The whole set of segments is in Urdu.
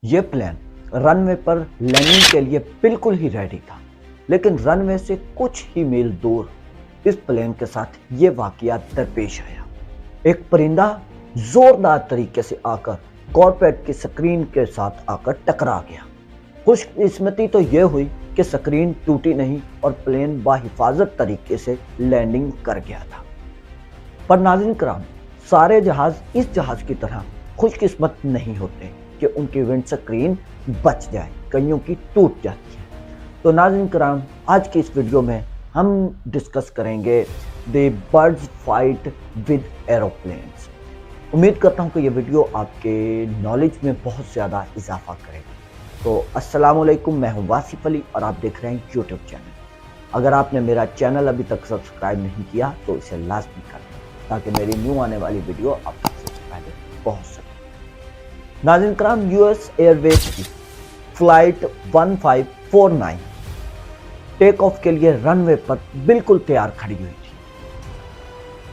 یہ پلین رن وے پر لینڈنگ کے لیے بالکل ہی ریڈی تھا، لیکن رن وے سے کچھ ہی میل دور اس پلین کے ساتھ یہ واقعہ درپیش آیا۔ ایک پرندہ زوردار طریقے سے آ کر کارپیٹ کی سکرین کے ساتھ آ کر ٹکرا گیا۔ خوش قسمتی تو یہ ہوئی کہ سکرین ٹوٹی نہیں اور پلین باحفاظت طریقے سے لینڈنگ کر گیا تھا۔ پر ناظرین کرام، سارے جہاز اس جہاز کی طرح خوش قسمت نہیں ہوتے کہ ان کی ونڈ سکرین بچ جائے، کئیوں کی ٹوٹ جاتی ہے۔ تو ناظرین کرام، آج کی اس ویڈیو میں ہم ڈسکس کریں گے دی برڈز فائٹ ود ایروپلینز۔ امید کرتا ہوں کہ یہ ویڈیو آپ کے نالج میں بہت زیادہ اضافہ کرے گا۔ تو السلام علیکم، میں ہوں واصف علی اور آپ دیکھ رہے ہیں یوٹیوب چینل۔ اگر آپ نے میرا چینل ابھی تک سبسکرائب نہیں کیا تو اسے لازمی کر دیں تاکہ میری نیو آنے والی ویڈیو آپ تک سب سے پہلے پہنچ سکے۔ ناظرین کرام، یو ایس ایئر ویز کی فلائٹ 1549 ٹیک آف کے لیے رن وے پر بالکل تیار کھڑی ہوئی تھی۔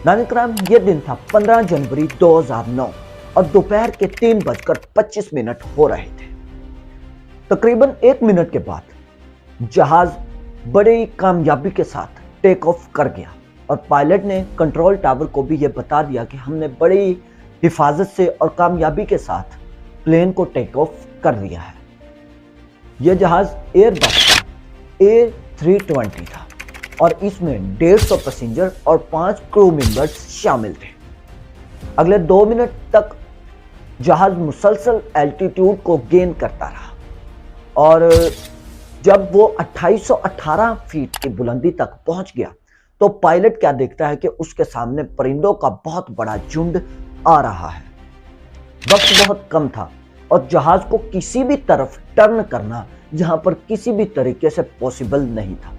ناظرین کرام، یہ دن تھا 15 جنوری 2009 اور دوپہر کے 3:25 ہو رہے تھے۔ تقریباً 1 منٹ کے بعد جہاز بڑی کامیابی کے ساتھ ٹیک آف کر گیا اور پائلٹ نے کنٹرول ٹاور کو بھی یہ بتا دیا کہ ہم نے بڑی حفاظت سے اور کامیابی کے ساتھ پلین کو ٹیک آف کر دیا ہے۔ یہ جہاز ایئر بس A320 تھا اور اس میں 150 پیسنجر اور 5 کرو ممبرز شامل تھے۔ اگلے 2 منٹ تک جہاز مسلسل الٹیٹیوڈ کو گین کرتا رہا اور جب وہ 2818 فیٹ کی بلندی تک پہنچ گیا تو پائلٹ کیا دیکھتا ہے کہ اس کے سامنے پرندوں کا بہت بڑا جھنڈ آ رہا ہے۔ وقت بہت کم تھا اور جہاز کو کسی بھی طرف ٹرن کرنا یہاں پر کسی بھی طریقے سے پوسیبل نہیں تھا،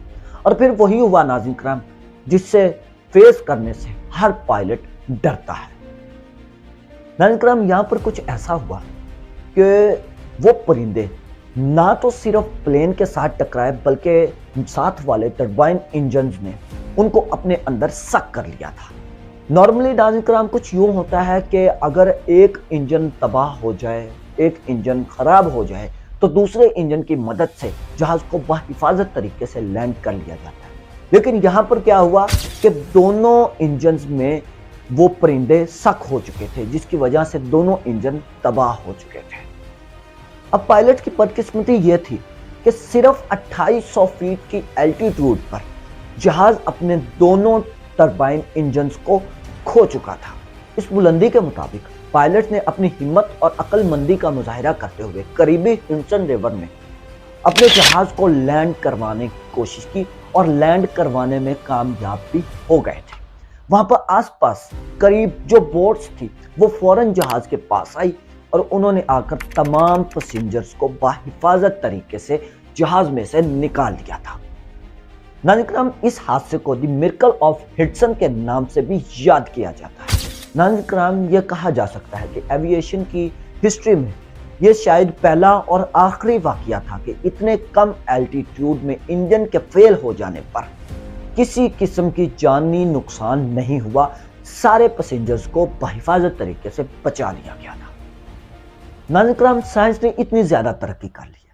اور پھر وہی ہوا ناظرین کرام جس سے فیس کرنے سے ہر پائلٹ ڈرتا ہے۔ ناظرین کرام، یہاں پر کچھ ایسا ہوا کہ وہ پرندے نہ تو صرف پلین کے ساتھ ٹکرائے بلکہ ساتھ والے ٹربائن انجنز نے ان کو اپنے اندر سک کر لیا تھا۔ نارملی ناظرین کرام کچھ یوں ہوتا ہے کہ اگر ایک انجن تباہ ہو جائے، ایک انجن خراب ہو جائے تو دوسرے انجن کی مدد سے جہاز کو بحفاظت طریقے سے لینڈ کر لیا جاتا ہے، لیکن یہاں پر کیا ہوا کہ دونوں انجنز میں وہ پرندے سک ہو چکے تھے جس کی وجہ سے دونوں انجن تباہ ہو چکے تھے۔ اب پائلٹ کی بدقسمتی یہ تھی کہ صرف 2800 فیٹ کی الٹیٹیوڈ پر جہاز اپنے دونوں ٹربائن انجنز کو کھو چکا تھا۔ اس بلندی کے مطابق پائلٹ نے اپنی ہمت اور عقل مندی کا مظاہرہ کرتے ہوئے قریبی ہڈسن ریور میں اپنے جہاز کو لینڈ کروانے کی کوشش کی اور لینڈ کروانے میں کامیاب بھی ہو گئے تھے۔ وہاں پر آس پاس قریب جو بوٹس تھی وہ فوراً جہاز کے پاس آئی اور انہوں نے آ کر تمام پیسنجرز کو باحفاظت طریقے سے جہاز میں سے نکال دیا تھا۔ ناظرین کرام، اس حادثے کو دی میریکل آف ہڈسن کے نام سے بھی یاد کیا جاتا ہے۔ ناظرین کرام، یہ کہا جا سکتا ہے کہ ایوییشن کی ہسٹری میں یہ شاید پہلا اور آخری واقعہ تھا کہ اتنے کم الٹیٹیوڈ میں انجن کے فیل ہو جانے پر کسی قسم کی جانی نقصان نہیں ہوا، سارے پیسنجرز کو بحفاظت طریقے سے بچا لیا گیا تھا۔ ناظرین کرام، سائنس نے اتنی زیادہ ترقی کر لی ہے،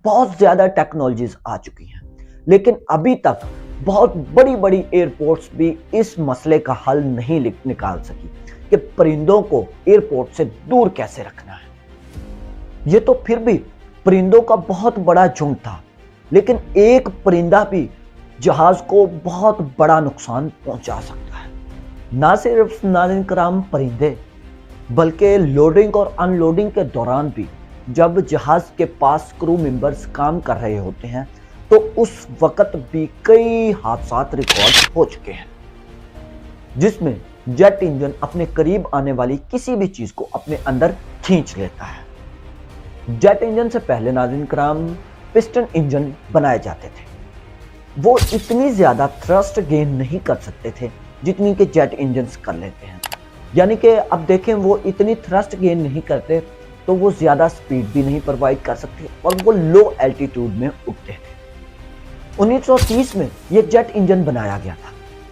بہت زیادہ ٹیکنالوجیز آ چکی ہیں، لیکن ابھی تک بہت بڑی بڑی ایئرپورٹس بھی اس مسئلے کا حل نہیں نکال سکی کہ پرندوں کو ایئرپورٹ سے دور کیسے رکھنا ہے۔ یہ تو پھر بھی پرندوں کا بہت بڑا جھنڈ تھا، لیکن ایک پرندہ بھی جہاز کو بہت بڑا نقصان پہنچا سکتا ہے۔ نہ صرف ناظرین کرام پرندے بلکہ لوڈنگ اور ان لوڈنگ کے دوران بھی جب جہاز کے پاس کرو ممبرز کام کر رہے ہوتے ہیں تو اس وقت بھی کئی حادثات ریکارڈ ہو چکے ہیں جس میں جیٹ انجن اپنے قریب آنے والی کسی بھی چیز کو اپنے اندر کھینچ لیتا ہے۔ جیٹ انجن سے پہلے ناظرین کرام پسٹن انجن بنائے جاتے تھے، وہ اتنی زیادہ تھرسٹ گین نہیں کر سکتے تھے جتنی کہ جیٹ انجنز کر لیتے ہیں، یعنی کہ اب دیکھیں وہ اتنی تھرسٹ گین نہیں کرتے تو وہ زیادہ سپیڈ بھی نہیں پرووائڈ کر سکتے اور وہ لو الٹیٹیوڈ میں اٹھتے تھے۔ 1930 میں یہ جیٹ انجن بنایا گیا تھا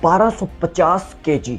1250 kg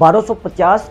1250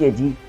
kg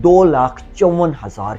2,54,000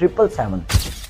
777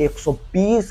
120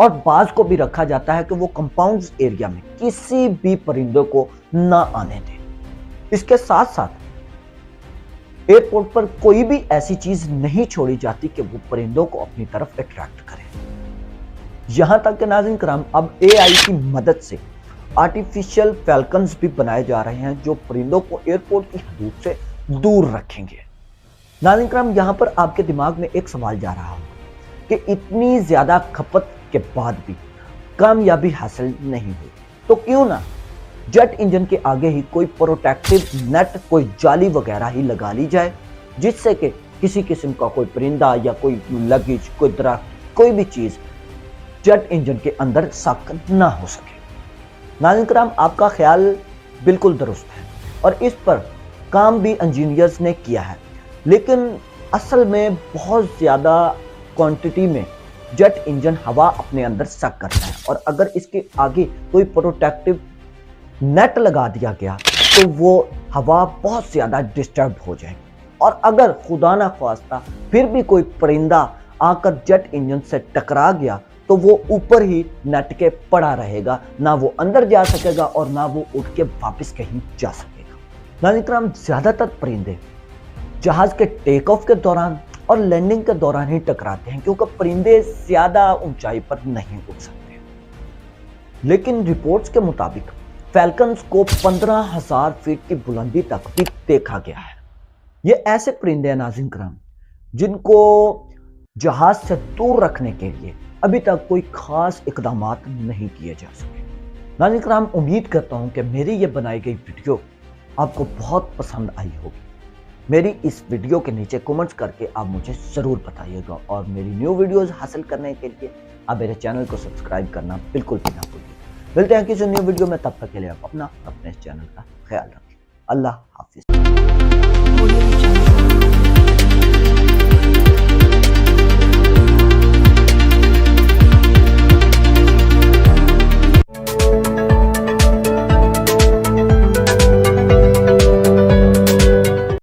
اور بعض کو بھی رکھا جاتا ہے کہ وہ کمپاؤنڈز ایریا میں کسی بھی پرندوں کو نہ آنے دیں۔ اس کے ساتھ ساتھ ایئرپورٹ پر کوئی بھی ایسی چیز نہیں چھوڑی جاتی کہ وہ پرندوں کو اپنی طرف اٹریکٹ کرے۔ یہاں تک کہ ناظرین کرام اب اے آئی کی مدد سے آرٹیفیشل فیلکنز بھی بنائے جا رہے ہیں جو پرندوں کو ایئرپورٹ کی حدود سے دور رکھیں گے۔ ناظرین کرام یہاں پر آپ کے دماغ میں ایک سوال جا رہا ہوگا کہ اتنی زیادہ کھپت کے بعد بھی کامیابی حاصل نہیں ہوئی تو کیوں نہ جیٹ انجن کے آگے ہی کوئی پروٹیکٹیو نیٹ، کوئی جالی وغیرہ ہی لگا لی جائے جس سے کہ کسی قسم کا کوئی پرندہ یا کوئی لگیج، کوئی درخت، کوئی بھی چیز جیٹ انجن کے اندر سک نہ ہو سکے۔ ناظرین کرام آپ کا خیال بالکل درست ہے اور اس پر کام بھی انجینئرز نے کیا ہے، لیکن اصل میں بہت زیادہ کوانٹٹی میں جیٹ انجن ہوا اپنے اندر سک کرتا ہے، اور اگر اس کے آگے کوئی پروٹیکٹیو نیٹ لگا دیا گیا تو وہ ہوا بہت زیادہ ڈسٹرب ہو جائے گی، اور اگر خدا نہ خواستہ پھر بھی کوئی پرندہ آ کر جیٹ انجن سے ٹکرا گیا تو وہ اوپر ہی نیٹ کے پڑا رہے گا، نہ وہ اندر جا سکے گا اور نہ وہ اٹھ کے واپس کہیں جا سکے گا۔ ناظرین کرام زیادہ تر پرندے جہاز کے ٹیک آف کے دوران اور لینڈنگ کے دوران ہی ٹکراتے ہیں کیونکہ پرندے زیادہ اونچائی پر نہیں اڑ سکتے، لیکن رپورٹس کے مطابق فیلکنز کو 15,000 فیٹ کی بلندی تک بھی دیکھا گیا ہے۔ یہ ایسے پرندے ہیں ناظرین کرام جن کو جہاز سے دور رکھنے کے لیے ابھی تک کوئی خاص اقدامات نہیں کیے جا سکے۔ ناظرین کرام امید کرتا ہوں کہ میری یہ بنائی گئی ویڈیو آپ کو بہت پسند آئی ہوگی۔ میری اس ویڈیو کے نیچے کمنٹس کر کے آپ مجھے ضرور بتائیے گا، اور میری نیو ویڈیوز حاصل کرنے کے لیے آپ میرے چینل کو سبسکرائب کرنا بالکل بھی نہ بھولیے۔ ملتے ہیں کسی نیو ویڈیو میں، تب تک کے لیے آپ اپنا اپنے اس چینل کا خیال رکھیں۔ اللہ حافظ۔